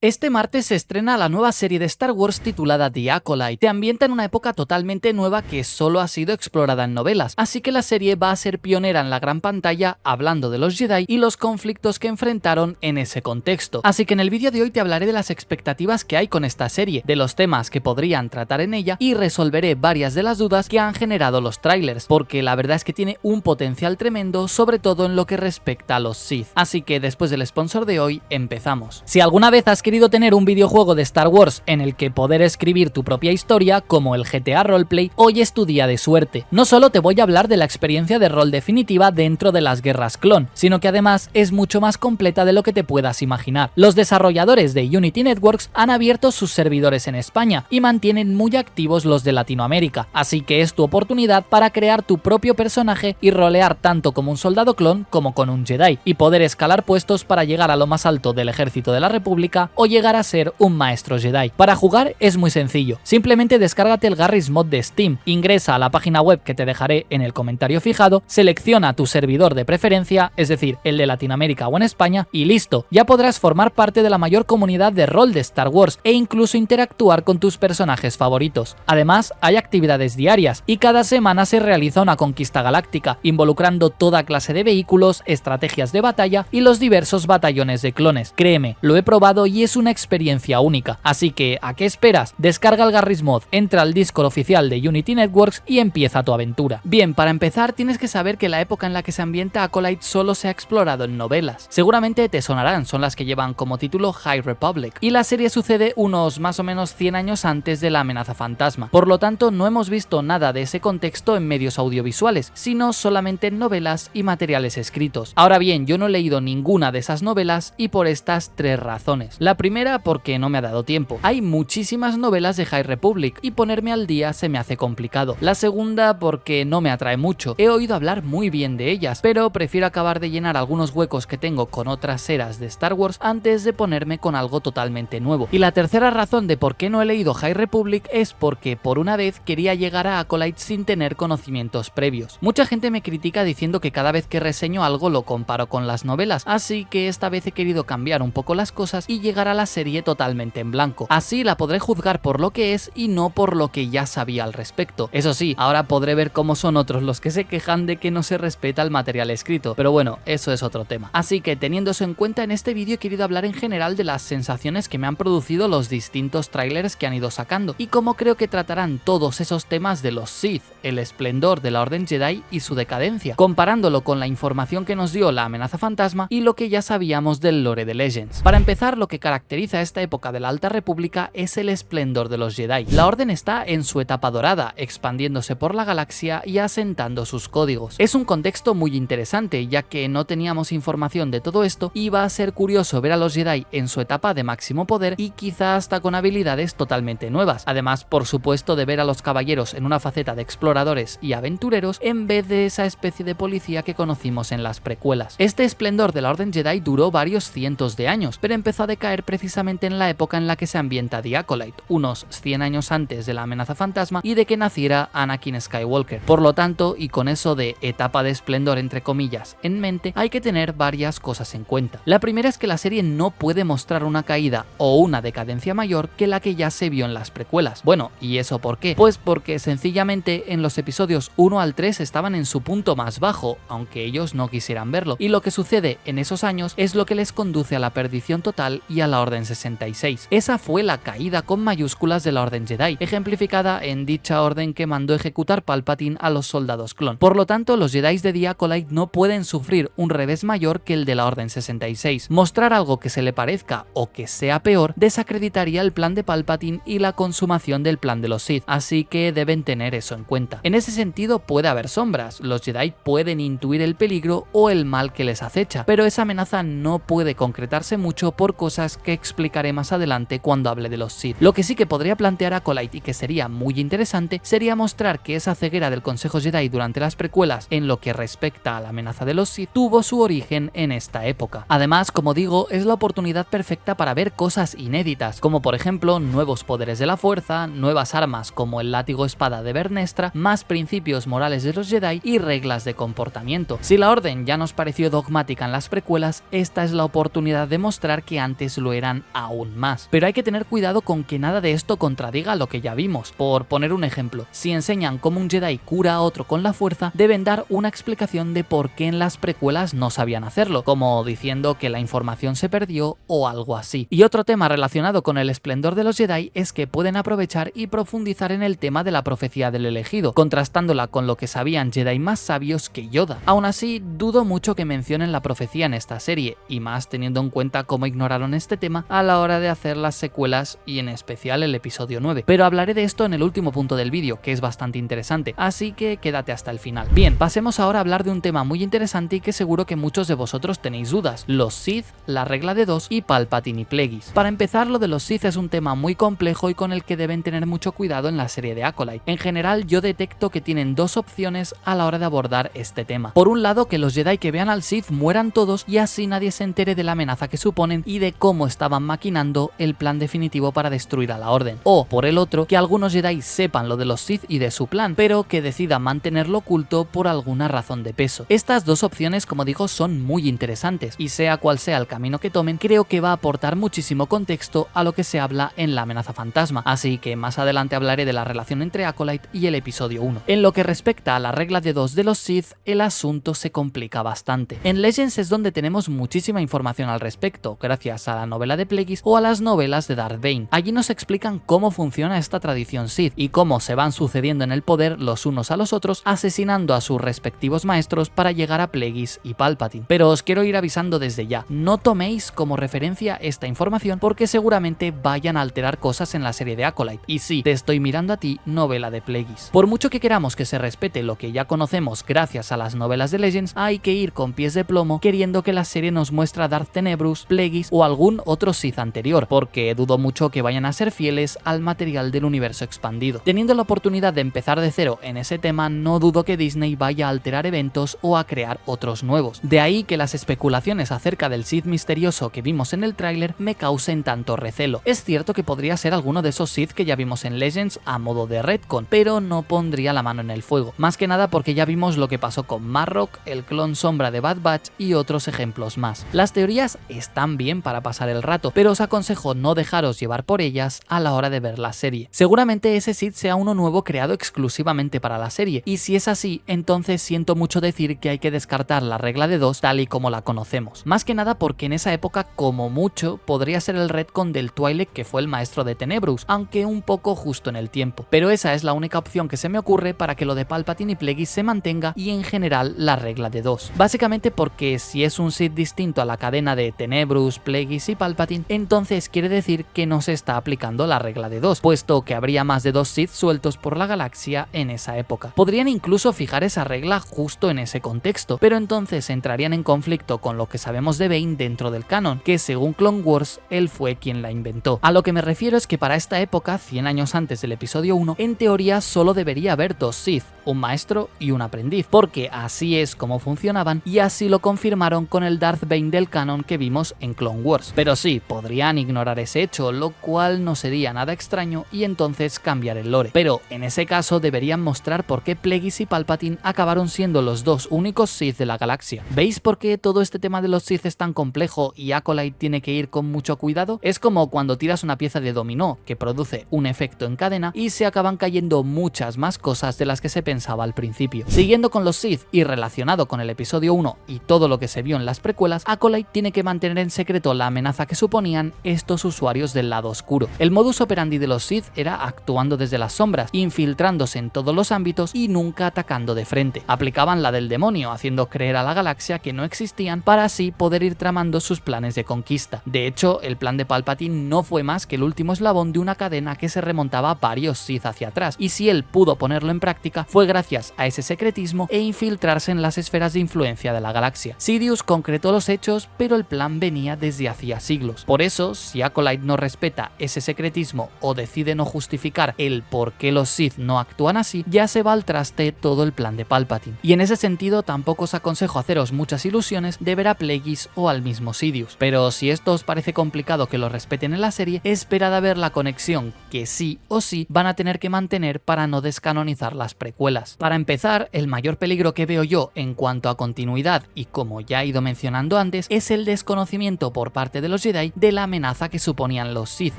Este martes se estrena la nueva serie de Star Wars titulada The Acolyte. Te ambienta en una época totalmente nueva que solo ha sido explorada en novelas, así que la serie va a ser pionera en la gran pantalla hablando de los Jedi y los conflictos que enfrentaron en ese contexto. Así que en el vídeo de hoy te hablaré de las expectativas que hay con esta serie, de los temas que podrían tratar en ella y resolveré varias de las dudas que han generado los trailers, porque la verdad es que tiene un potencial tremendo, sobre todo en lo que respecta a los Sith. Así que después del sponsor de hoy, empezamos. Si alguna vez has querido tener un videojuego de Star Wars en el que poder escribir tu propia historia, como el GTA Roleplay, hoy es tu día de suerte. No solo te voy a hablar de la experiencia de rol definitiva dentro de las guerras clon, sino que además es mucho más completa de lo que te puedas imaginar. Los desarrolladores de Unity Networks han abierto sus servidores en España y mantienen muy activos los de Latinoamérica, así que es tu oportunidad para crear tu propio personaje y rolear tanto como un soldado clon como con un Jedi, y poder escalar puestos para llegar a lo más alto del ejército de la República o llegar a ser un maestro Jedi. Para jugar es muy sencillo, simplemente descárgate el Garry's Mod de Steam, ingresa a la página web que te dejaré en el comentario fijado, selecciona tu servidor de preferencia, es decir, el de Latinoamérica o en España, y listo, ya podrás formar parte de la mayor comunidad de rol de Star Wars e incluso interactuar con tus personajes favoritos. Además, hay actividades diarias y cada semana se realiza una conquista galáctica, involucrando toda clase de vehículos, estrategias de batalla y los diversos batallones de clones. Créeme, lo he probado y es una experiencia única, así que ¿a qué esperas? Descarga el Garry's Mod, entra al Discord oficial de Unity Networks y empieza tu aventura. Bien, para empezar tienes que saber que la época en la que se ambienta Acolyte solo se ha explorado en novelas. Seguramente te sonarán, son las que llevan como título High Republic, y la serie sucede unos más o menos 100 años antes de la amenaza fantasma. Por lo tanto, no hemos visto nada de ese contexto en medios audiovisuales, sino solamente en novelas y materiales escritos. Ahora bien, yo no he leído ninguna de esas novelas y por estas tres razones. La primera, porque no me ha dado tiempo. Hay muchísimas novelas de High Republic y ponerme al día se me hace complicado. La segunda, porque no me atrae mucho. He oído hablar muy bien de ellas, pero prefiero acabar de llenar algunos huecos que tengo con otras eras de Star Wars antes de ponerme con algo totalmente nuevo. Y la tercera razón de por qué no he leído High Republic es porque por una vez quería llegar a Acolyte sin tener conocimientos previos. Mucha gente me critica diciendo que cada vez que reseño algo lo comparo con las novelas, así que esta vez he querido cambiar un poco las cosas y llegar a la serie totalmente en blanco. Así la podré juzgar por lo que es y no por lo que ya sabía al respecto. Eso sí, ahora podré ver cómo son otros los que se quejan de que no se respeta el material escrito, pero bueno, eso es otro tema. Así que teniendo eso en cuenta, en este vídeo he querido hablar en general de las sensaciones que me han producido los distintos trailers que han ido sacando y cómo creo que tratarán todos esos temas de los Sith, el esplendor de la Orden Jedi y su decadencia, comparándolo con la información que nos dio la amenaza fantasma y lo que ya sabíamos del lore de Legends. Para empezar, lo que caracteriza esta época de la Alta República es el esplendor de los Jedi. La Orden está en su etapa dorada, expandiéndose por la galaxia y asentando sus códigos. Es un contexto muy interesante, ya que no teníamos información de todo esto y va a ser curioso ver a los Jedi en su etapa de máximo poder y quizá hasta con habilidades totalmente nuevas. Además, por supuesto, de ver a los caballeros en una faceta de exploradores y aventureros en vez de esa especie de policía que conocimos en las precuelas. Este esplendor de la Orden Jedi duró varios cientos de años, pero empezó a decaer precisamente en la época en la que se ambienta The Acolyte, unos 100 años antes de la amenaza fantasma y de que naciera Anakin Skywalker. Por lo tanto, y con eso de etapa de esplendor entre comillas en mente, hay que tener varias cosas en cuenta. La primera es que la serie no puede mostrar una caída o una decadencia mayor que la que ya se vio en las precuelas. Bueno, ¿y eso por qué? Pues porque sencillamente en los episodios 1 al 3 estaban en su punto más bajo, aunque ellos no quisieran verlo, y lo que sucede en esos años es lo que les conduce a la perdición total y a la Orden 66. Esa fue la caída con mayúsculas de la Orden Jedi, ejemplificada en dicha orden que mandó ejecutar Palpatine a los soldados clon. Por lo tanto, los Jedi de The Acolyte no pueden sufrir un revés mayor que el de la Orden 66. Mostrar algo que se le parezca o que sea peor desacreditaría el plan de Palpatine y la consumación del plan de los Sith, así que deben tener eso en cuenta. En ese sentido puede haber sombras, los Jedi pueden intuir el peligro o el mal que les acecha, pero esa amenaza no puede concretarse mucho por cosas que explicaré más adelante cuando hable de los Sith. Lo que sí que podría plantear Acolyte y que sería muy interesante sería mostrar que esa ceguera del Consejo Jedi durante las precuelas en lo que respecta a la amenaza de los Sith tuvo su origen en esta época. Además, como digo, es la oportunidad perfecta para ver cosas inéditas, como por ejemplo nuevos poderes de la fuerza, nuevas armas como el látigo espada de Bernestra, más principios morales de los Jedi y reglas de comportamiento. Si la Orden ya nos pareció dogmática en las precuelas, esta es la oportunidad de mostrar que antes lo lo eran aún más. Pero hay que tener cuidado con que nada de esto contradiga lo que ya vimos. Por poner un ejemplo, si enseñan cómo un Jedi cura a otro con la fuerza, deben dar una explicación de por qué en las precuelas no sabían hacerlo, como diciendo que la información se perdió o algo así. Y otro tema relacionado con el esplendor de los Jedi es que pueden aprovechar y profundizar en el tema de la profecía del elegido, contrastándola con lo que sabían Jedi más sabios que Yoda. Aún así, dudo mucho que mencionen la profecía en esta serie, y más teniendo en cuenta cómo ignoraron este tema a la hora de hacer las secuelas y en especial el episodio 9. Pero hablaré de esto en el último punto del vídeo, que es bastante interesante, así que quédate hasta el final. Bien, pasemos ahora a hablar de un tema muy interesante y que seguro que muchos de vosotros tenéis dudas: los Sith, la regla de 2 y Palpatine y Plagueis. Para empezar, lo de los Sith es un tema muy complejo y con el que deben tener mucho cuidado en la serie de Acolyte. En general, yo detecto que tienen dos opciones a la hora de abordar este tema. Por un lado, que los Jedi que vean al Sith mueran todos y así nadie se entere de la amenaza que suponen y de cómo estaban maquinando el plan definitivo para destruir a la Orden. O, por el otro, que algunos Jedi sepan lo de los Sith y de su plan, pero que decidan mantenerlo oculto por alguna razón de peso. Estas dos opciones, como digo, son muy interesantes, y sea cual sea el camino que tomen, creo que va a aportar muchísimo contexto a lo que se habla en La amenaza fantasma, así que más adelante hablaré de la relación entre Acolyte y el episodio 1. En lo que respecta a la regla de 2 de los Sith, el asunto se complica bastante. En Legends es donde tenemos muchísima información al respecto, gracias a la novela de Plagueis o a las novelas de Darth Bane. Allí nos explican cómo funciona esta tradición Sith y cómo se van sucediendo en el poder los unos a los otros, asesinando a sus respectivos maestros para llegar a Plagueis y Palpatine. Pero os quiero ir avisando desde ya, no toméis como referencia esta información porque seguramente vayan a alterar cosas en la serie de Acolyte. Y sí, te estoy mirando a ti, novela de Plagueis. Por mucho que queramos que se respete lo que ya conocemos gracias a las novelas de Legends, hay que ir con pies de plomo queriendo que la serie nos muestre a Darth Tenebrous, Plagueis o algún otro Sith anterior, porque dudo mucho que vayan a ser fieles al material del universo expandido. Teniendo la oportunidad de empezar de cero en ese tema, no dudo que Disney vaya a alterar eventos o a crear otros nuevos. De ahí que las especulaciones acerca del Sith misterioso que vimos en el tráiler me causen tanto recelo. Es cierto que podría ser alguno de esos Sith que ya vimos en Legends a modo de retcon, pero no pondría la mano en el fuego. Más que nada porque ya vimos lo que pasó con Marrok, el clon sombra de Bad Batch y otros ejemplos más. Las teorías están bien para pasar el rato, pero os aconsejo no dejaros llevar por ellas a la hora de ver la serie. Seguramente ese Sith sea uno nuevo creado exclusivamente para la serie, y si es así, entonces siento mucho decir que hay que descartar la regla de 2 tal y como la conocemos. Más que nada porque en esa época, como mucho, podría ser el retcon del Twi'lek que fue el maestro de Tenebrous, aunque un poco justo en el tiempo. Pero esa es la única opción que se me ocurre para que lo de Palpatine y Plagueis se mantenga y en general la regla de 2. Básicamente porque si es un Sith distinto a la cadena de Tenebrous, Plagueis y Palpatine, entonces quiere decir que no se está aplicando la regla de 2, puesto que habría más de 2 Sith sueltos por la galaxia en esa época. Podrían incluso fijar esa regla justo en ese contexto, pero entonces entrarían en conflicto con lo que sabemos de Bane dentro del canon, que según Clone Wars, él fue quien la inventó. A lo que me refiero es que para esta época, 100 años antes del episodio 1, en teoría solo debería haber 2 Sith, un maestro y un aprendiz, porque así es como funcionaban y así lo confirmaron con el Darth Bane del canon que vimos en Clone Wars. Pero sí, podrían ignorar ese hecho, lo cual no sería nada extraño y entonces cambiar el lore. Pero en ese caso deberían mostrar por qué Plagueis y Palpatine acabaron siendo los dos únicos Sith de la galaxia. ¿Veis por qué todo este tema de los Sith es tan complejo y Acolyte tiene que ir con mucho cuidado? Es como cuando tiras una pieza de dominó que produce un efecto en cadena y se acaban cayendo muchas más cosas de las que se pensaba al principio. Siguiendo con los Sith y relacionado con el episodio 1 y todo lo que se vio en las precuelas, Acolyte tiene que mantener en secreto la amenaza que suponían estos usuarios del lado oscuro. El modus operandi de los Sith era actuando desde las sombras, infiltrándose en todos los ámbitos y nunca atacando de frente. Aplicaban la del demonio, haciendo creer a la galaxia que no existían para así poder ir tramando sus planes de conquista. De hecho, el plan de Palpatine no fue más que el último eslabón de una cadena que se remontaba varios Sith hacia atrás, y si él pudo ponerlo en práctica fue gracias a ese secretismo e infiltrarse en las esferas de influencia de la galaxia. Sidious concretó los hechos, pero el plan venía desde hacía siglos. Por eso, si Acolyte no respeta ese secretismo o decide no justificar el por qué los Sith no actúan así, ya se va al traste todo el plan de Palpatine. Y en ese sentido tampoco os aconsejo haceros muchas ilusiones de ver a Plagueis o al mismo Sidious. Pero si esto os parece complicado que lo respeten en la serie, esperad a ver la conexión que sí o sí van a tener que mantener para no descanonizar las precuelas. Para empezar, el mayor peligro que veo yo en cuanto a continuidad, y como ya he ido mencionando antes, es el desconocimiento por parte de los los Jedi de la amenaza que suponían los Sith.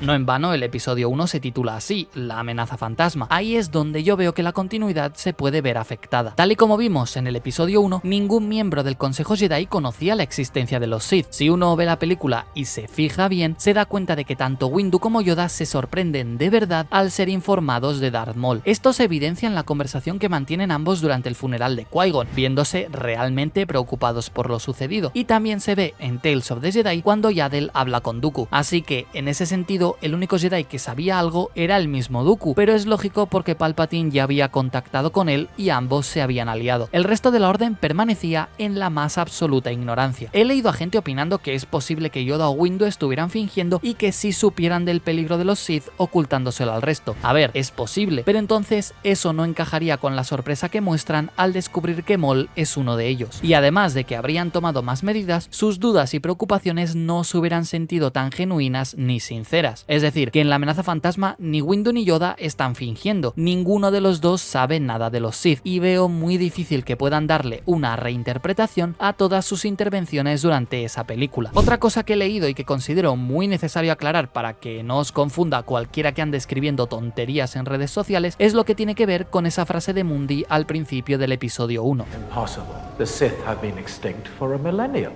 No en vano el episodio 1 se titula así, la amenaza fantasma. Ahí es donde yo veo que la continuidad se puede ver afectada. Tal y como vimos en el episodio 1, ningún miembro del Consejo Jedi conocía la existencia de los Sith. Si uno ve la película y se fija bien, se da cuenta de que tanto Windu como Yoda se sorprenden de verdad al ser informados de Darth Maul. Esto se evidencia en la conversación que mantienen ambos durante el funeral de Qui-Gon, viéndose realmente preocupados por lo sucedido, y también se ve en Tales of the Jedi cuando Yaddle habla con Dooku. Así que, en ese sentido, el único Jedi que sabía algo era el mismo Dooku, pero es lógico porque Palpatine ya había contactado con él y ambos se habían aliado. El resto de la orden permanecía en la más absoluta ignorancia. He leído a gente opinando que es posible que Yoda o Windu estuvieran fingiendo y que sí supieran del peligro de los Sith ocultándoselo al resto. A ver, es posible, pero entonces eso no encajaría con la sorpresa que muestran al descubrir que Maul es uno de ellos. Y además de que habrían tomado más medidas, sus dudas y preocupaciones no se hubieran sentido tan genuinas ni sinceras. Es decir, que en la amenaza fantasma ni Windu ni Yoda están fingiendo, ninguno de los dos sabe nada de los Sith, y veo muy difícil que puedan darle una reinterpretación a todas sus intervenciones durante esa película. Otra cosa que he leído y que considero muy necesario aclarar para que no os confunda cualquiera que ande escribiendo tonterías en redes sociales es lo que tiene que ver con esa frase de Mundi al principio del episodio 1.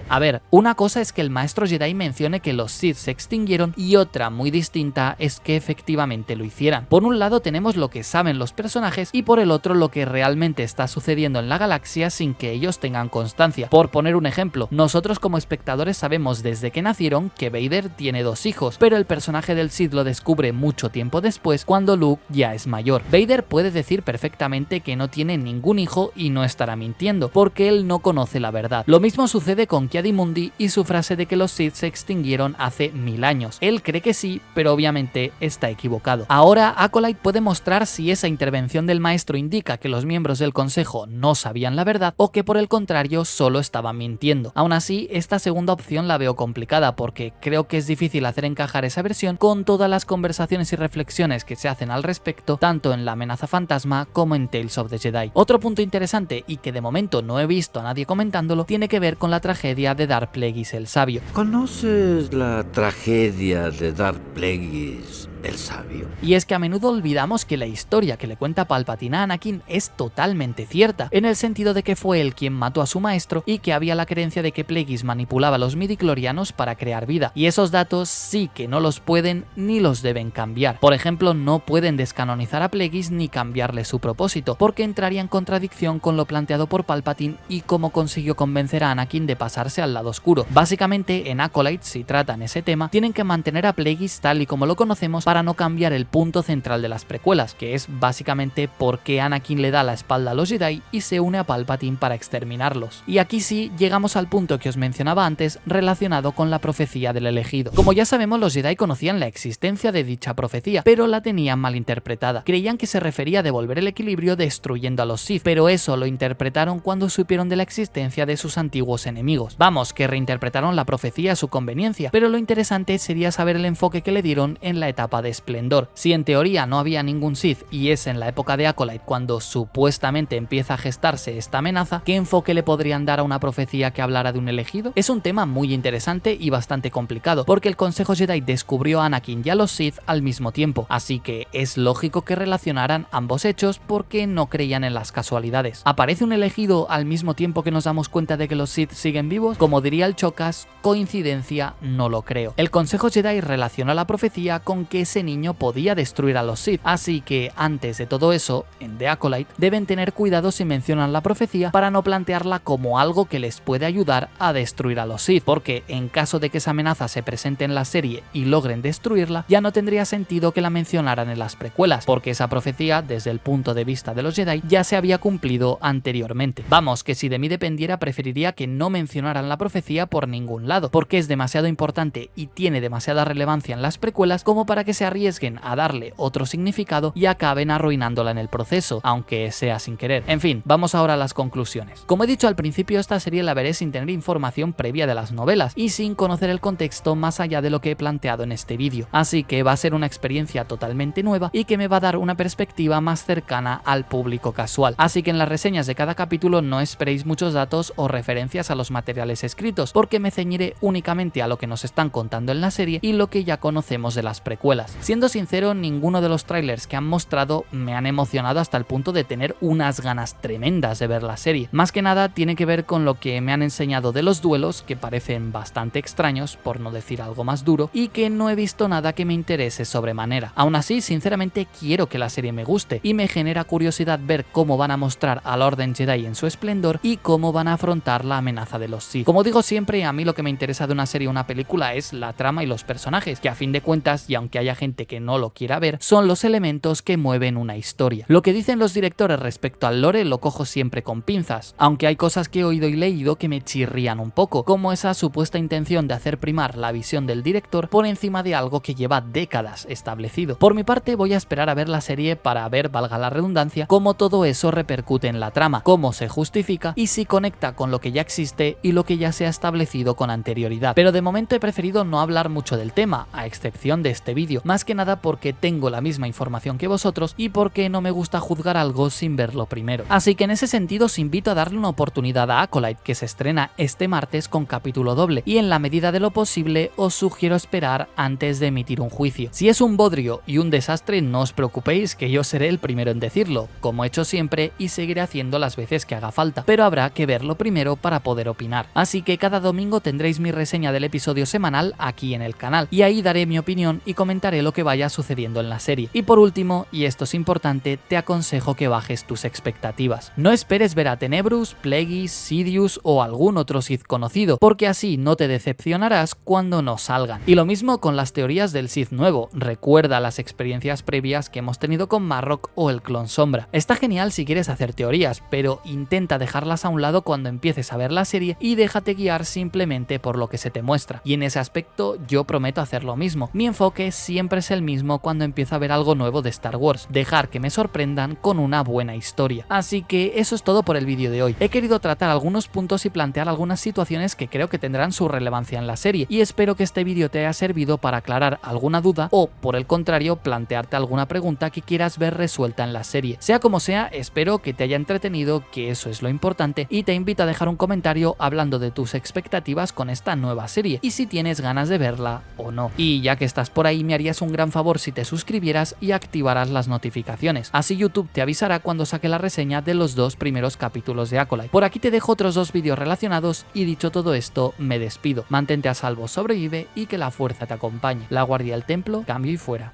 A ver, una cosa es que el maestro Jedi mencione que los Sith se extinguieron y otra muy distinta es que efectivamente lo hicieran. Por un lado tenemos lo que saben los personajes y por el otro lo que realmente está sucediendo en la galaxia sin que ellos tengan constancia. Por poner un ejemplo, nosotros como espectadores sabemos desde que nacieron que Vader tiene 2 hijos, pero el personaje del Sith lo descubre mucho tiempo después cuando Luke ya es mayor. Vader puede decir perfectamente que no tiene ningún hijo y no estará mintiendo, porque él no conoce la verdad. Lo mismo sucede con Ki-Adi-Mundi y su frase de que los Sith se extinguieron hace 1000 años. Él cree que sí, pero obviamente está equivocado. Ahora Acolyte puede mostrar si esa intervención del maestro indica que los miembros del consejo no sabían la verdad o que por el contrario solo estaban mintiendo. Aún así, esta segunda opción la veo complicada porque creo que es difícil hacer encajar esa versión con todas las conversaciones y reflexiones que se hacen al respecto, tanto en La amenaza fantasma como en Tales of the Jedi. Otro punto interesante y que de momento no he visto a nadie comentándolo tiene que ver con la tragedia de Darth Plagueis el Sabio. ¿Conoces la tragedia de Darth Plagueis el Sabio? Y es que a menudo olvidamos que la historia que le cuenta Palpatine a Anakin es totalmente cierta, en el sentido de que fue él quien mató a su maestro y que había la creencia de que Plagueis manipulaba a los midichlorianos para crear vida, y esos datos sí que no los pueden ni los deben cambiar. Por ejemplo, no pueden descanonizar a Plagueis ni cambiarle su propósito, porque entraría en contradicción con lo planteado por Palpatine y cómo consiguió convencer a Anakin de pasarse al lado oscuro. Básicamente, en Acolyte, si tratan ese tema, tienen que mantener a Plagueis tal y como lo conocemos para no cambiar el punto central de las precuelas, que es básicamente por qué Anakin le da la espalda a los Jedi y se une a Palpatine para exterminarlos. Y aquí sí llegamos al punto que os mencionaba antes relacionado con la profecía del elegido. Como ya sabemos, los Jedi conocían la existencia de dicha profecía, pero la tenían mal interpretada. Creían que se refería a devolver el equilibrio destruyendo a los Sith, pero eso lo interpretaron cuando supieron de la existencia de sus antiguos enemigos. Vamos, que reinterpretaron la profecía a su conveniencia, pero lo interesante sería saber el enfoque que le dieron en la etapa de esplendor. Si en teoría no había ningún Sith y es en la época de Acolyte cuando supuestamente empieza a gestarse esta amenaza, ¿qué enfoque le podrían dar a una profecía que hablara de un elegido? Es un tema muy interesante y bastante complicado, porque el Consejo Jedi descubrió a Anakin y a los Sith al mismo tiempo, así que es lógico que relacionaran ambos hechos porque no creían en las casualidades. ¿Aparece un elegido al mismo tiempo que nos damos cuenta de que los Sith siguen vivos? Como diría el Chocas, coincidencia no lo creo. El Consejo Jedi relaciona la profecía con que ese niño podía destruir a los Sith, así que antes de todo eso, en The Acolyte, deben tener cuidado si mencionan la profecía para no plantearla como algo que les puede ayudar a destruir a los Sith, porque en caso de que esa amenaza se presente en la serie y logren destruirla, ya no tendría sentido que la mencionaran en las precuelas, porque esa profecía, desde el punto de vista de los Jedi, ya se había cumplido anteriormente. Vamos, que si de mí dependiera preferiría que no mencionaran la profecía por ningún lado, porque es demasiado importante y tiene demasiada relevancia en las precuelas como para que se se arriesguen a darle otro significado y acaben arruinándola en el proceso, aunque sea sin querer. En fin, vamos ahora a las conclusiones. Como he dicho al principio, esta serie la veré sin tener información previa de las novelas y sin conocer el contexto más allá de lo que he planteado en este vídeo, así que va a ser una experiencia totalmente nueva y que me va a dar una perspectiva más cercana al público casual. Así que en las reseñas de cada capítulo no esperéis muchos datos o referencias a los materiales escritos, porque me ceñiré únicamente a lo que nos están contando en la serie y lo que ya conocemos de las precuelas. Siendo sincero, ninguno de los trailers que han mostrado me han emocionado hasta el punto de tener unas ganas tremendas de ver la serie. Más que nada tiene que ver con lo que me han enseñado de los duelos, que parecen bastante extraños, por no decir algo más duro, y que no he visto nada que me interese sobremanera. Aún así, sinceramente quiero que la serie me guste y me genera curiosidad ver cómo van a mostrar a la Orden Jedi en su esplendor y cómo van a afrontar la amenaza de los Sith. Como digo siempre, a mí lo que me interesa de una serie o una película es la trama y los personajes, que a fin de cuentas, y aunque haya gente que no lo quiera ver, son los elementos que mueven una historia. Lo que dicen los directores respecto al lore lo cojo siempre con pinzas, aunque hay cosas que he oído y leído que me chirrían un poco, como esa supuesta intención de hacer primar la visión del director por encima de algo que lleva décadas establecido. Por mi parte, voy a esperar a ver la serie para ver, valga la redundancia, cómo todo eso repercute en la trama, cómo se justifica y si conecta con lo que ya existe y lo que ya se ha establecido con anterioridad. Pero de momento he preferido no hablar mucho del tema, a excepción de este vídeo, más que nada porque tengo la misma información que vosotros y porque no me gusta juzgar algo sin verlo primero. Así que en ese sentido os invito a darle una oportunidad a Acolyte, que se estrena este martes con capítulo doble, y en la medida de lo posible os sugiero esperar antes de emitir un juicio. Si es un bodrio y un desastre, no os preocupéis, que yo seré el primero en decirlo, como he hecho siempre y seguiré haciendo las veces que haga falta, pero habrá que verlo primero para poder opinar. Así que cada domingo tendréis mi reseña del episodio semanal aquí en el canal, y ahí daré mi opinión y comentaré lo que vaya sucediendo en la serie. Y por último, y esto es importante, te aconsejo que bajes tus expectativas. No esperes ver a Tenebrous, Plagueis, Sidious o algún otro Sith conocido, porque así no te decepcionarás cuando no salgan. Y lo mismo con las teorías del Sith nuevo, recuerda las experiencias previas que hemos tenido con Marrok o el Clon Sombra. Está genial si quieres hacer teorías, pero intenta dejarlas a un lado cuando empieces a ver la serie y déjate guiar simplemente por lo que se te muestra. Y en ese aspecto yo prometo hacer lo mismo. Mi enfoque siempre es el mismo cuando empiezo a ver algo nuevo de Star Wars, dejar que me sorprendan con una buena historia. Así que eso es todo por el vídeo de hoy. He querido tratar algunos puntos y plantear algunas situaciones que creo que tendrán su relevancia en la serie, y espero que este vídeo te haya servido para aclarar alguna duda o, por el contrario, plantearte alguna pregunta que quieras ver resuelta en la serie. Sea como sea, espero que te haya entretenido, que eso es lo importante, y te invito a dejar un comentario hablando de tus expectativas con esta nueva serie y si tienes ganas de verla o no. Y ya que estás por ahí, me harías un gran favor si te suscribieras y activaras las notificaciones, así YouTube te avisará cuando saque la reseña de los 2 primeros capítulos de Acolyte. Por aquí te dejo otros 2 vídeos relacionados y dicho todo esto, me despido. Mantente a salvo, sobrevive y que la fuerza te acompañe. La guardia del templo, cambio y fuera.